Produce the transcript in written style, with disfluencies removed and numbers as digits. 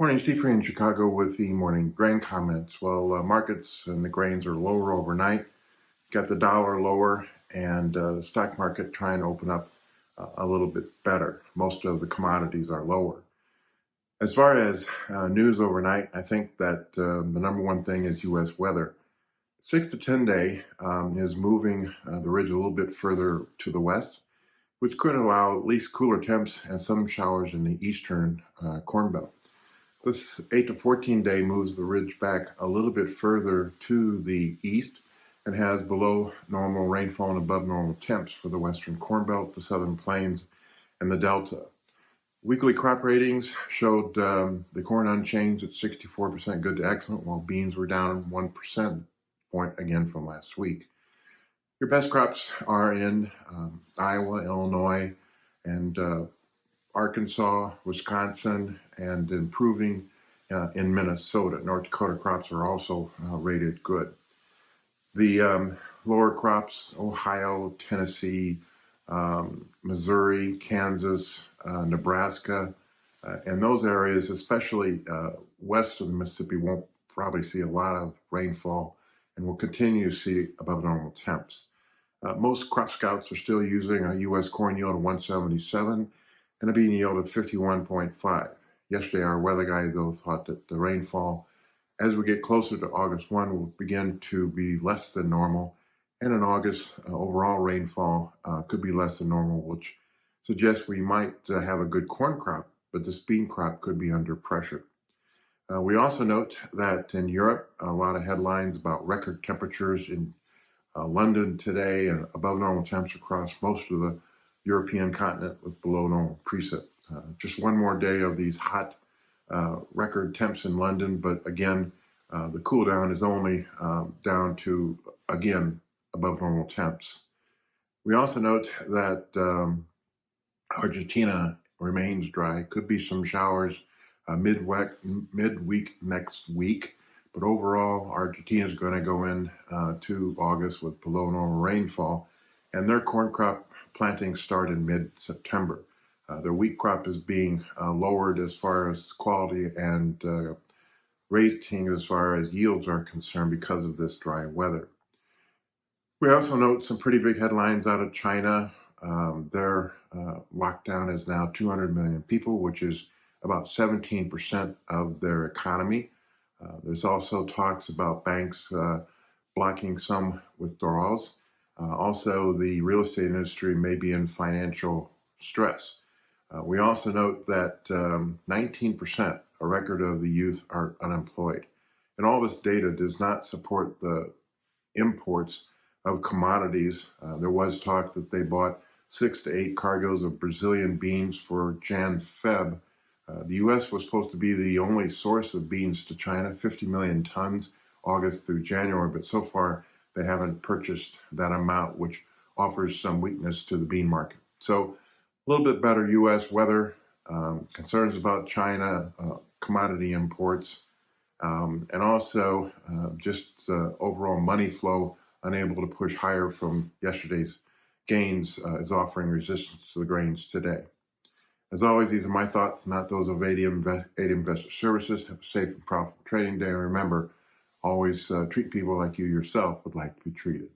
Morning, Steve here in Chicago with the morning grain comments. Well, markets and the grains are lower overnight. Got the dollar lower and the stock market trying to open up a little bit better. Most of the commodities are lower. As far as news overnight, I think that the number one thing is U.S. weather. 6 to 10 day is moving the ridge a little bit further to the west, which could allow at least cooler temps and some showers in the eastern Corn Belt. This 8 to 14 day moves the ridge back a little bit further to the east and has below normal rainfall and above normal temps for the western Corn Belt, the southern plains, and the Delta. Weekly crop ratings showed the corn unchanged at 64% good to excellent, while beans were down 1% point again from last week. Your best crops are in Iowa, Illinois, and Arkansas, Wisconsin, and improving in Minnesota. North Dakota crops are also rated good. The lower crops, Ohio, Tennessee, Missouri, Kansas, Nebraska, and those areas, especially west of the Mississippi, won't probably see a lot of rainfall and will continue to see above normal temps. Most crop scouts are still using a U.S. corn yield of 177 and a bean yield of 51.5. Yesterday, our weather guy, though, thought that the rainfall, as we get closer to August 1, will begin to be less than normal. And in August, overall rainfall could be less than normal, which suggests we might have a good corn crop, but this bean crop could be under pressure. We also note that in Europe, a lot of headlines about record temperatures in London today and above normal temps across most of the European continent with below normal precip. Just one more day of these hot record temps in London, but again, the cool down is only down to, again, above normal temps. We also note that Argentina remains dry. Could be some showers midweek next week, but overall, Argentina is going to go in to August with below normal rainfall, and their corn crop plantings start in mid-September. Their wheat crop is being lowered as far as quality and rating as far as yields are concerned because of this dry weather. We also note some pretty big headlines out of China. Their lockdown is now 200 million people, which is about 17% of their economy. There's also talks about banks blocking some withdrawals. Also, the real estate industry may be in financial stress. We also note that 19%, a record of the youth, are unemployed. And all this data does not support the imports of commodities. There was talk that they bought 6 to 8 cargoes of Brazilian beans for Jan-Feb. The U.S. was supposed to be the only source of beans to China, 50 million tons, August through January, but so far they haven't purchased that amount, which offers some weakness to the bean market. So a little bit better U.S. weather, concerns about China, commodity imports, and also just overall money flow unable to push higher from yesterday's gains is offering resistance to the grains today. As always, these are my thoughts, not those of ADM Investor Services. Have a safe and profitable trading day. And remember, always treat people like you yourself would like to be treated.